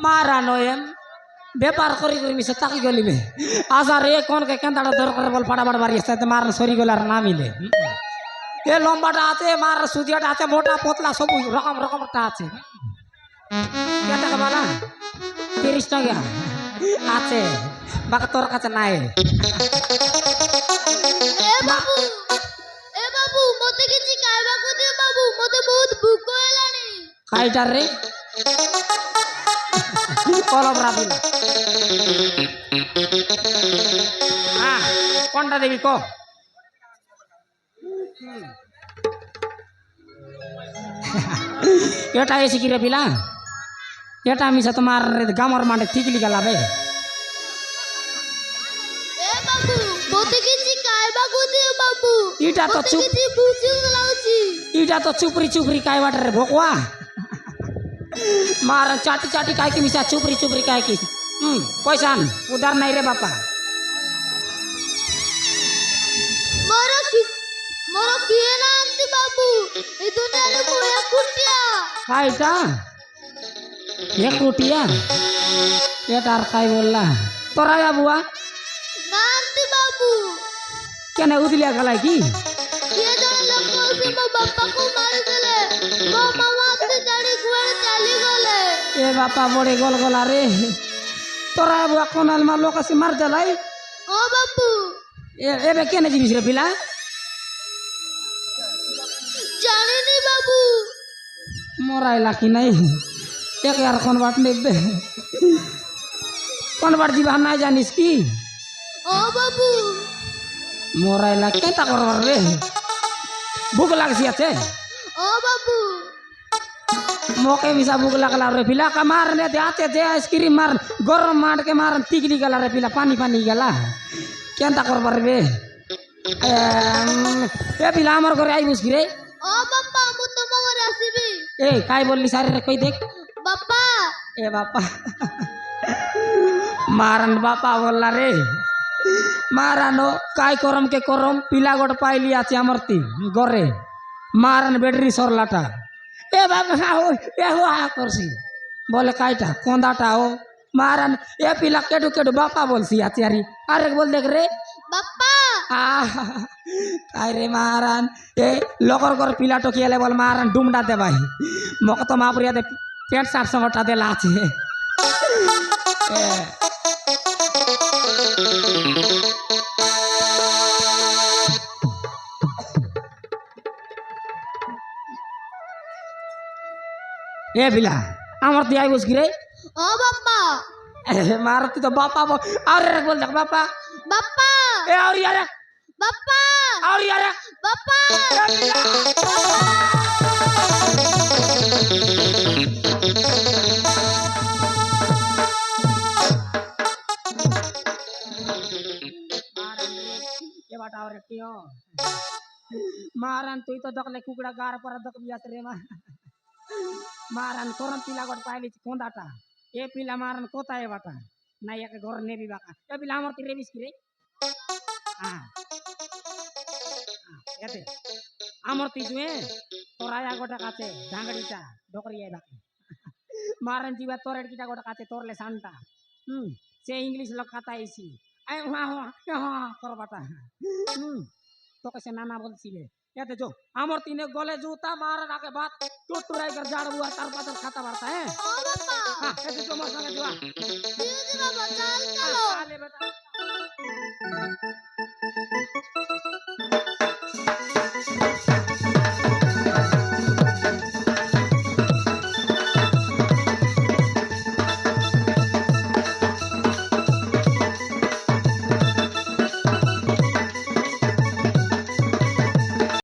মারা নয়েম বেপার করি করি মিশে তাকি গলিবে আজার এ কোনকে কেন্দাটা দরকার বল ফাটাফাট বাড়ি আসতে মার সরি গলে আর না মিলে এ লম্বাটা আছে মার সুজিয়াটা আছে মোটা পতলা সব রকম রকমটা আছে কে টাকা বানা 30 টাকা আছে বাকি তোর কাছে নাই বাবু মতে কিছু খাইବାକୁ দিଅ বাবু মতে বহুত ভুক ହେଲାଣି খাইটার রে কলম রাবিলা হ্যাঁ কোনটা দেবি ক এটা এসে কি রে পিলা এটা আমি তোমার গামর মানে ঠিকলি গেলাবে এ বাবু মতে কিছু খাইବାକୁ দিଅ বাবু এটা তো চুপ କିଛି ବୁଝି ଲାଗୁଛି এটা তো চুপরি চুপরি কাইবাট রে ভোকवा मार चाटी चाटी काय की मिसा चुपरी चुपरी काय की पैसा उधार नहीं रे बापा ମୋର କିଏ ନାହାନ୍ତି ବାବୁ ଏ ଦୁନିଆରେ ମୁଁ ଏକୁଟିଆ कायटा ये कुटिया ये तार काय बोलला तोरा या बुआ ନାହାନ୍ତି ବାବୁ केने उदिलिया गलाय की କିଏ ଜଣେ ଲୋକ ଆସି ମୋ ବାପାକୁ ମାରିଦେଲେ ମୋ ମାମା ଆସି ଜାଣି କୁଆଡ଼େ ଚାଲିଗଲେ ए बापा बड़े गोल गोला रे तोरा या बुआ कोनाल मार लोक से मार देलाई ହଁ ବାବୁ ए एबे केने जिनिस रे पिला ଜାଣିନି ବାବୁ मोराइला की नहीं एक यार कोन बात नहीं बे कोन बात जीवा नहीं जानिस की ହଁ ବାବୁ मोराइला केता करबर रे भूख लागसी আছে ହଁ बाबू मोके मिसा भूख लगला रे पिला का मारने दे आते दे आइसक्रीम मार गरम मार के मार टिकली गला रे पिला पानी पानी गला केंता करबर बे ए पिला हमर घरे आई बुस रे ହଁ ବାପା ମୁଁ ତମ ଘରେ ଆସିବି ए काय बोलली सारे रे कोई देख ବାପା ए बापा मारन बापा बोलला रे मारानो काय करम के करम पिला गोट पाइली आछे हमरती गरे मारन बैटरी सरलाटा ए बाबा हो ए हो आ करसी बोले काइटा कोंदाटा हो मारन ए पिला केडू केडू बापा बोलसी आचारी अरे बोल देख रे ବାପା काय रे मारन ए लोकर कर पिला टोकियाले बोल मारन डुमडा दे भाई मक तो मापुरिया दे पेट साट समटा देला आछे ए बिला आमर ती आई बस गिरे ହଁ ବାପା मारती तो बापा बोल अरे बोल देख बापा ବାପା ए और यार ବାପା और यार ବାପା ये बाटा और क्यों मारन तू तो दकले कुकड़ा गार पर दक बियात रे मारन कोरम पिला गोट पाइली कोंदाटा ए पिला मारन कोता ए बाटा ना एक घर ने भी बाका ए पिला हमर ती रेबिस की रे हां एते हमर ती जुए तोराया गोटा काचे डांगड़ीटा डोकरी ए बाकी मारन जीवा तोरेड कीटा गोटा काचे तोरले सांता से इंग्लिश लखाता इसी आई हां कर बाटा तो कैसे नाना बोलसी रे याते जो हमर तीने गले जूता मारन आके बात टुटुराई कर झाड़ बुआ तार पातर खाता बारता है ହଁ ବାପା हां ऐसे जो मर संगे जुआ ଦିଦି ବାବା ଚାଲ ଚାଲ